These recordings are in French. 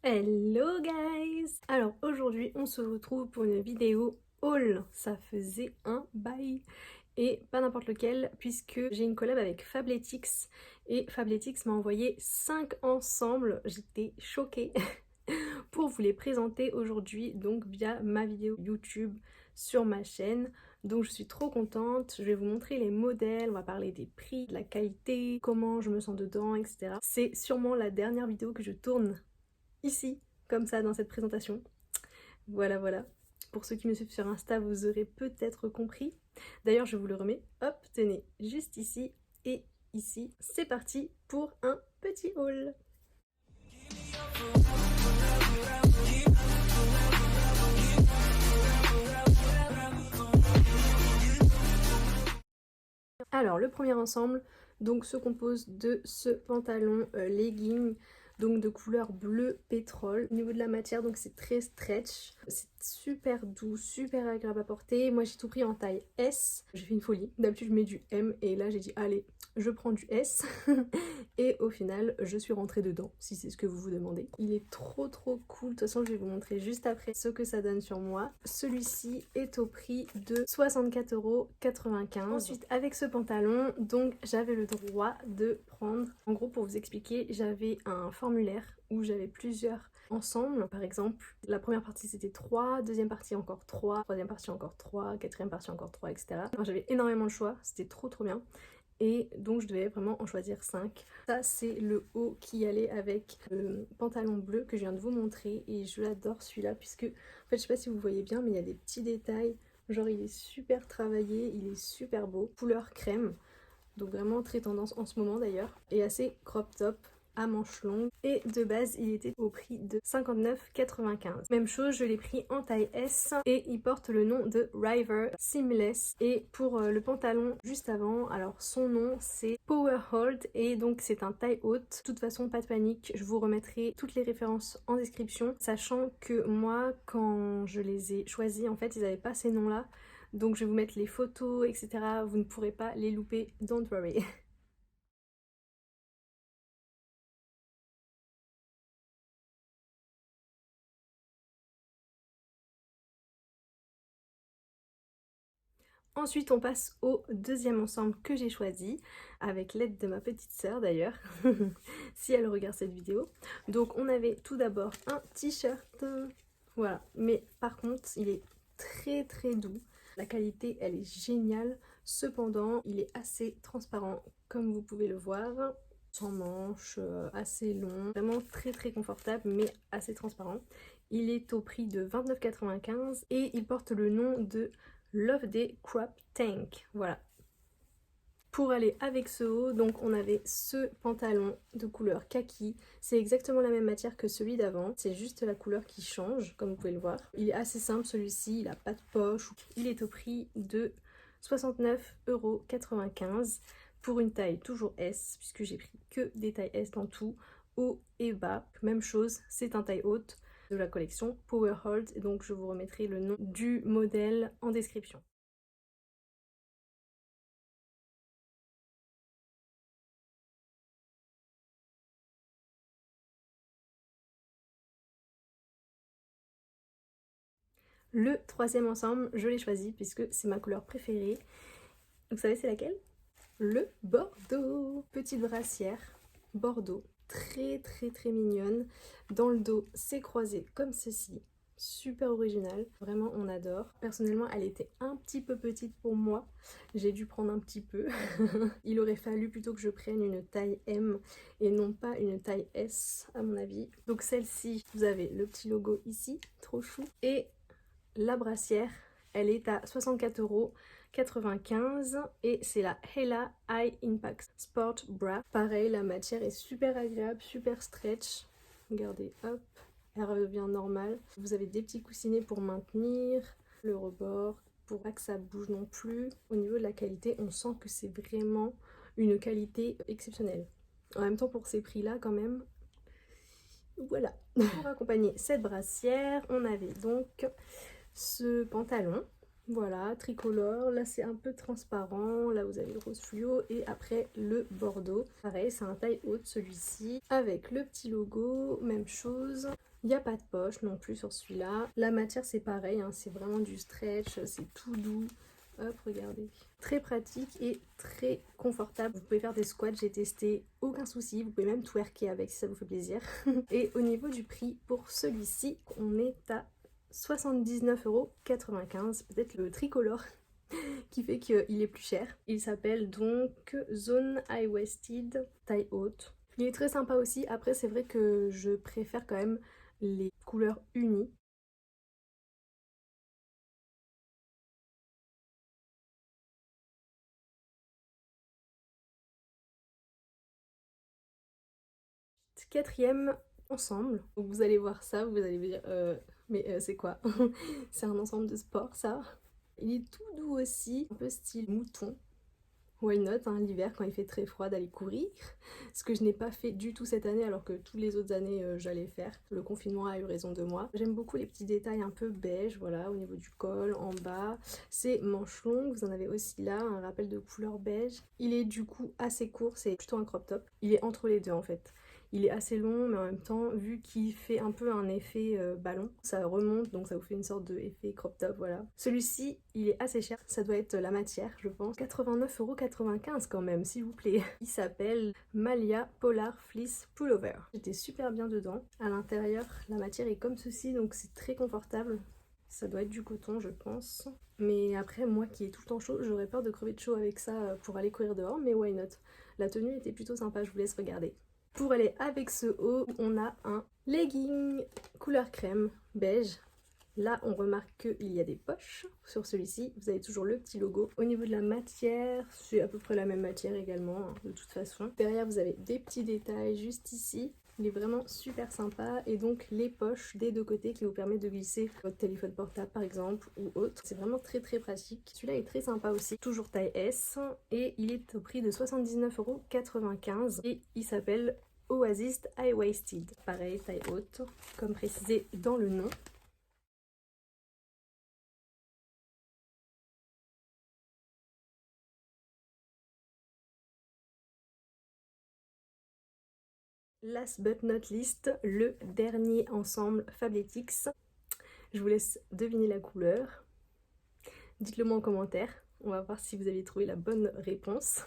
Hello guys! Alors aujourd'hui on se retrouve pour une vidéo haul. Ça faisait un bail et pas n'importe lequel puisque j'ai une collab avec Fabletics et Fabletics m'a envoyé 5 ensembles. J'étais choquée pour vous les présenter aujourd'hui donc via ma vidéo YouTube sur ma chaîne. Donc je suis trop contente, je vais vous montrer les modèles, on va parler des prix, de la qualité, comment je me sens dedans, etc. C'est sûrement la dernière vidéo que je tourne ici, comme ça, dans cette présentation. Voilà. Pour ceux qui me suivent sur Insta, vous aurez peut-être compris. D'ailleurs, je vous le remets. Hop, tenez, juste ici et ici. C'est parti pour un petit haul. Alors, le premier ensemble donc se compose de ce pantalon legging donc de couleur bleu pétrole. Au niveau de la matière, donc c'est très stretch, c'est super doux, super agréable à porter. Moi j'ai tout pris en taille S, j'ai fait une folie. D'habitude je mets du M et là j'ai dit allez, je prends du S et au final je suis rentrée dedans, si c'est ce que vous vous demandez. Il est trop cool, de toute façon je vais vous montrer juste après ce que ça donne sur moi. Celui-ci est au prix de 64,95 €. Ensuite avec ce pantalon, donc j'avais le droit de prendre, en gros pour vous expliquer, j'avais un formulaire où j'avais plusieurs ensembles. Par exemple, la première partie c'était 3, deuxième partie encore 3, troisième partie encore 3, quatrième partie encore 3, etc. Alors, j'avais énormément de choix, c'était trop bien. Et donc je devais vraiment en choisir 5. Ça c'est le haut qui allait avec le pantalon bleu que je viens de vous montrer et je l'adore celui-là puisque en fait je sais pas si vous voyez bien mais il y a des petits détails, genre il est super travaillé, il est super beau, couleur crème, donc vraiment très tendance en ce moment d'ailleurs, et assez crop top à manches longues, et de base il était au prix de 59,95 €. Même chose, je l'ai pris en taille S et il porte le nom de River Seamless. Et pour le pantalon juste avant, alors son nom c'est Power Hold et donc c'est un taille haute. De toute façon pas de panique, je vous remettrai toutes les références en description, sachant que moi quand je les ai choisis en fait ils n'avaient pas ces noms là, donc je vais vous mettre les photos etc, vous ne pourrez pas les louper, don't worry. Ensuite, on passe au deuxième ensemble que j'ai choisi, avec l'aide de ma petite sœur d'ailleurs, si elle regarde cette vidéo. Donc on avait tout d'abord un t-shirt, voilà, mais par contre il est très doux, la qualité elle est géniale, cependant il est assez transparent comme vous pouvez le voir, sans manches, assez long, vraiment très confortable mais assez transparent. Il est au prix de 29,95 € et il porte le nom de Love Day Crop Tank, voilà. Pour aller avec ce haut, donc on avait ce pantalon de couleur kaki, c'est exactement la même matière que celui d'avant, c'est juste la couleur qui change comme vous pouvez le voir. Il est assez simple celui-ci, il n'a pas de poche, il est au prix de 69,95 € pour une taille toujours S, puisque j'ai pris que des tailles S dans tout, haut et bas, même chose, c'est un taille haute de la collection Power Hold, et donc je vous remettrai le nom du modèle en description. Le troisième ensemble, je l'ai choisi puisque c'est ma couleur préférée. Vous savez c'est laquelle? Le bordeaux. Petite brassière bordeaux, très mignonne. Dans le dos, c'est croisé comme ceci. Super original, vraiment on adore. Personnellement elle était un petit peu petite pour moi, j'ai dû prendre un petit peu. Il aurait fallu plutôt que je prenne une taille M et non pas une taille S à mon avis. Donc celle-ci, vous avez le petit logo ici, trop chou. Et la brassière, elle est à 64,95 € et c'est la Hella High Impact Sport Bra. Pareil, la matière est super agréable, super stretch. Regardez, hop, elle revient normale. Vous avez des petits coussinets pour maintenir le rebord, pour pas que ça bouge non plus. Au niveau de la qualité, on sent que c'est vraiment une qualité exceptionnelle. En même temps, pour ces prix-là, quand même, voilà. Pour accompagner cette brassière, on avait donc ce pantalon, voilà, tricolore. Là c'est un peu transparent, là vous avez le rose fluo et après le bordeaux. Pareil, c'est un taille haute celui-ci avec le petit logo, même chose. Il n'y a pas de poche non plus sur celui-là. La matière c'est pareil, hein, c'est vraiment du stretch, c'est tout doux. Hop, regardez. Très pratique et très confortable. Vous pouvez faire des squats, j'ai testé, aucun souci. Vous pouvez même twerker avec si ça vous fait plaisir. Et au niveau du prix, pour celui-ci, on est à 79,95 €. Peut-être le tricolore qui fait qu'il est plus cher. Il s'appelle donc Zone High Waisted, taille haute. Il est très sympa aussi. Après, c'est vrai que je préfère quand même les couleurs unies. Quatrième ensemble. Donc vous allez voir ça, vous allez vous dire mais c'est quoi? C'est un ensemble de sport ça. Il est tout doux aussi, un peu style mouton. Why not, hein, l'hiver quand il fait très froid d'aller courir, ce que je n'ai pas fait du tout cette année alors que toutes les autres années j'allais faire. Le confinement a eu raison de moi. J'aime beaucoup les petits détails un peu beige, voilà, au niveau du col, en bas. C'est manches longues, vous en avez aussi là, un rappel de couleur beige. Il est du coup assez court, c'est plutôt un crop top. Il est entre les deux en fait. Il est assez long, mais en même temps, vu qu'il fait un peu un effet ballon, ça remonte, donc ça vous fait une sorte d'effet crop top, voilà. Celui-ci, il est assez cher, ça doit être la matière, je pense. 89,95 € quand même, s'il vous plaît. Il s'appelle Malia Polar Fleece Pullover. J'étais super bien dedans. À l'intérieur, la matière est comme ceci, donc c'est très confortable. Ça doit être du coton, je pense. Mais après, moi qui ai tout le temps chaud, j'aurais peur de crever de chaud avec ça pour aller courir dehors, mais why not? La tenue était plutôt sympa, je vous laisse regarder. Pour aller avec ce haut, on a un legging couleur crème, beige. Là, on remarque qu'il y a des poches sur celui-ci. Vous avez toujours le petit logo. Au niveau de la matière, c'est à peu près la même matière également, hein, de toute façon. Derrière, vous avez des petits détails juste ici. Il est vraiment super sympa. Et donc, les poches des deux côtés qui vous permettent de glisser votre téléphone portable, par exemple, ou autre. C'est vraiment très très pratique. Celui-là est très sympa aussi. Toujours taille S. Et il est au prix de 79,95 €. Et il s'appelle Oasis High Waisted. Pareil, taille haute, comme précisé dans le nom. Last but not least, le dernier ensemble Fabletics. Je vous laisse deviner la couleur. Dites-le moi en commentaire. On va voir si vous avez trouvé la bonne réponse.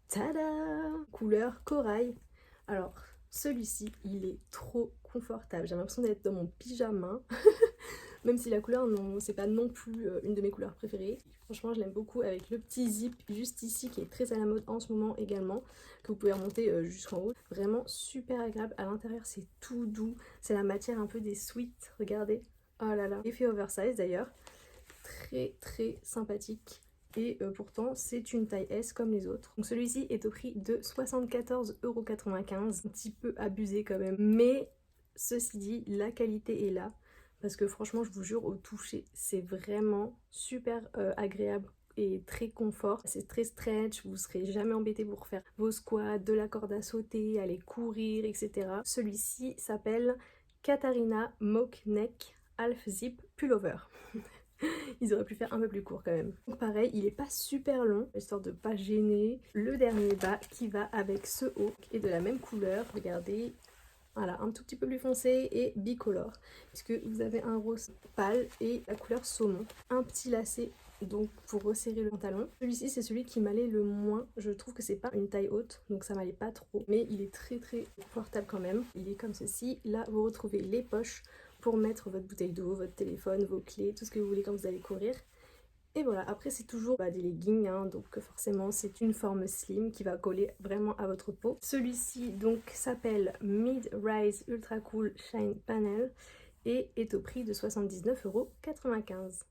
Tada! Couleur corail. Alors, celui-ci, il est trop confortable. J'ai l'impression d'être dans mon pyjama. Même si la couleur, non, c'est pas non plus une de mes couleurs préférées. Franchement, je l'aime beaucoup avec le petit zip juste ici qui est très à la mode en ce moment également, que vous pouvez remonter jusqu'en haut. Vraiment super agréable. À l'intérieur, c'est tout doux. C'est la matière un peu des sweats. Regardez. Oh là là. Effet oversize d'ailleurs. Très très sympathique. Et pourtant, c'est une taille S comme les autres. Donc celui-ci est au prix de 74,95 €. Un petit peu abusé quand même. Mais ceci dit, la qualité est là. Parce que franchement, je vous jure, au toucher, c'est vraiment super agréable et très confort. C'est très stretch, vous serez jamais embêté pour faire vos squats, de la corde à sauter, aller courir, etc. Celui-ci s'appelle Katarina Mock Neck Half Zip Pullover. Ils auraient pu faire un peu plus court quand même. Donc pareil, il est pas super long, histoire de pas gêner. Le dernier bas qui va avec ce haut est de la même couleur. Regardez, voilà, un tout petit peu plus foncé et bicolore, puisque vous avez un rose pâle et la couleur saumon. Un petit lacet donc pour resserrer le pantalon. Celui-ci c'est celui qui m'allait le moins. Je trouve que c'est pas une taille haute, donc ça m'allait pas trop. Mais il est très très confortable quand même. Il est comme ceci. Là vous retrouvez les poches pour mettre votre bouteille d'eau, votre téléphone, vos clés, tout ce que vous voulez quand vous allez courir. Et voilà, après c'est toujours des leggings, hein, donc forcément c'est une forme slim qui va coller vraiment à votre peau. Celui-ci donc s'appelle Mid Rise Ultra Cool Shine Panel et est au prix de 79,95 €.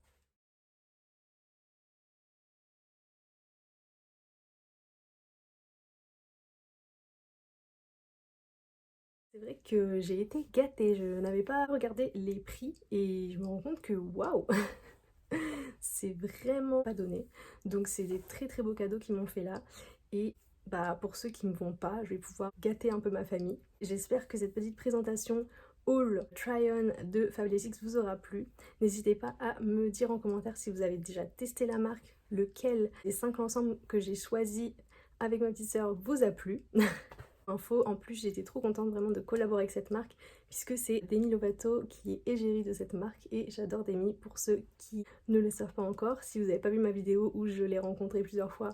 C'est vrai que j'ai été gâtée, je n'avais pas regardé les prix et je me rends compte que waouh, c'est vraiment pas donné. Donc c'est des très très beaux cadeaux qu'ils m'ont fait là. Et pour ceux qui ne vont pas, je vais pouvoir gâter un peu ma famille. J'espère que cette petite présentation haul try-on de Fabletics vous aura plu. N'hésitez pas à me dire en commentaire si vous avez déjà testé la marque, lequel des 5 ensembles que j'ai choisi avec ma petite sœur vous a plu. Info, en plus j'étais trop contente vraiment de collaborer avec cette marque puisque c'est Demi Lovato qui est égérie de cette marque et j'adore Demi. Pour ceux qui ne le savent pas encore, si vous n'avez pas vu ma vidéo où je l'ai rencontré plusieurs fois,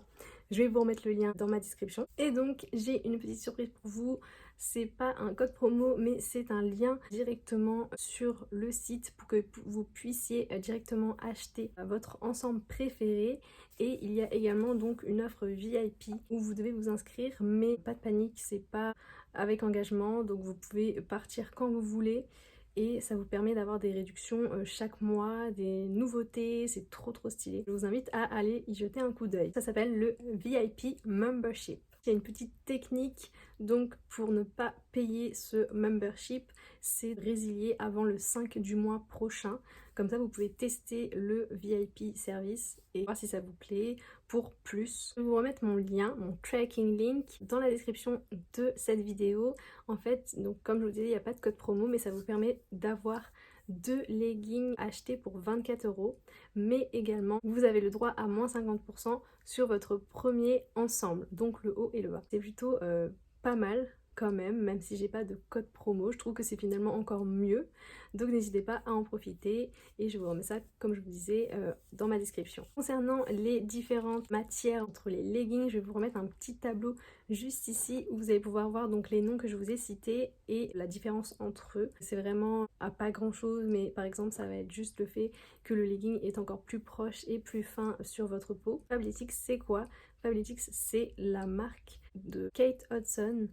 je vais vous remettre le lien dans ma description. Et donc j'ai une petite surprise pour vous. C'est pas un code promo mais c'est un lien directement sur le site pour que vous puissiez directement acheter votre ensemble préféré. Et il y a également donc une offre VIP où vous devez vous inscrire, mais pas de panique, c'est pas avec engagement, donc vous pouvez partir quand vous voulez et ça vous permet d'avoir des réductions chaque mois, des nouveautés, c'est trop stylé. Je vous invite à aller y jeter un coup d'œil. Ça s'appelle le VIP Membership. Il y a une petite technique donc pour ne pas payer ce membership, c'est de résilier avant le 5 du mois prochain. Comme ça vous pouvez tester le VIP service et voir si ça vous plaît pour plus. Je vais vous remettre mon lien, mon tracking link dans la description de cette vidéo. En fait, donc comme je vous disais, il n'y a pas de code promo mais ça vous permet d'avoir 2 leggings achetés pour 24 €, mais également vous avez le droit à moins 50% sur votre premier ensemble, donc le haut et le bas. C'est plutôt pas mal quand même si j'ai pas de code promo, je trouve que c'est finalement encore mieux, donc n'hésitez pas à en profiter et je vous remets ça comme je vous disais dans ma description. Concernant les différentes matières entre les leggings, je vais vous remettre un petit tableau juste ici où vous allez pouvoir voir donc les noms que je vous ai cités et la différence entre eux. C'est vraiment à pas grand chose, mais par exemple ça va être juste le fait que le legging est encore plus proche et plus fin sur votre peau. Fabletics c'est quoi? Fabletics c'est la marque de Kate Hudson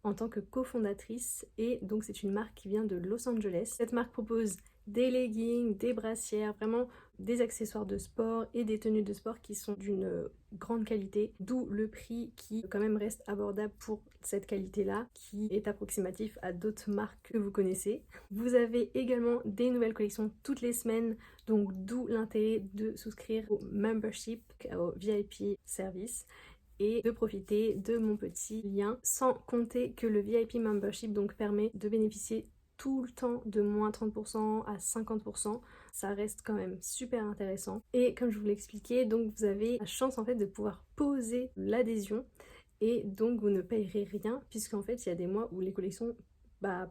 en tant que cofondatrice et donc c'est une marque qui vient de Los Angeles. Cette marque propose des leggings, des brassières, vraiment des accessoires de sport et des tenues de sport qui sont d'une grande qualité, d'où le prix qui quand même reste abordable pour cette qualité-là, qui est approximatif à d'autres marques que vous connaissez. Vous avez également des nouvelles collections toutes les semaines, donc d'où l'intérêt de souscrire au membership, au VIP service, et de profiter de mon petit lien, sans compter que le VIP membership donc permet de bénéficier tout le temps de moins 30% à 50%, ça reste quand même super intéressant. Et comme je vous l'ai expliqué, donc vous avez la chance en fait de pouvoir poser l'adhésion et donc vous ne payerez rien puisqu'en fait il y a des mois où les collections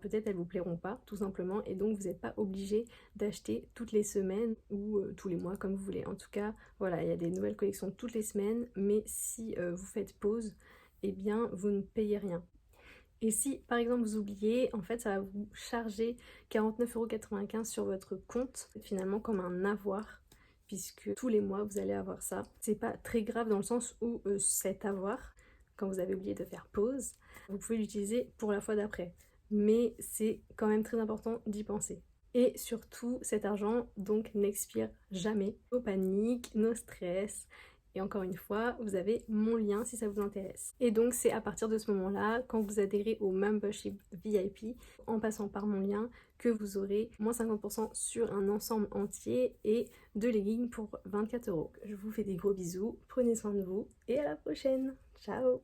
peut-être elles vous plairont pas tout simplement et donc vous n'êtes pas obligé d'acheter toutes les semaines ou tous les mois comme vous voulez. En tout cas voilà, il y a des nouvelles collections toutes les semaines, mais si vous faites pause, eh bien vous ne payez rien. Et si par exemple vous oubliez, en fait ça va vous charger 49,95 € sur votre compte, finalement comme un avoir, puisque tous les mois vous allez avoir ça. C'est pas très grave dans le sens où cet avoir, quand vous avez oublié de faire pause, vous pouvez l'utiliser pour la fois d'après. Mais c'est quand même très important d'y penser. Et surtout, cet argent donc n'expire jamais. No panique, no stress. Et encore une fois, vous avez mon lien si ça vous intéresse. Et donc c'est à partir de ce moment-là, quand vous adhérez au membership VIP, en passant par mon lien, que vous aurez moins 50% sur un ensemble entier et 2 leggings pour 24 €. Je vous fais des gros bisous, prenez soin de vous et à la prochaine. Ciao!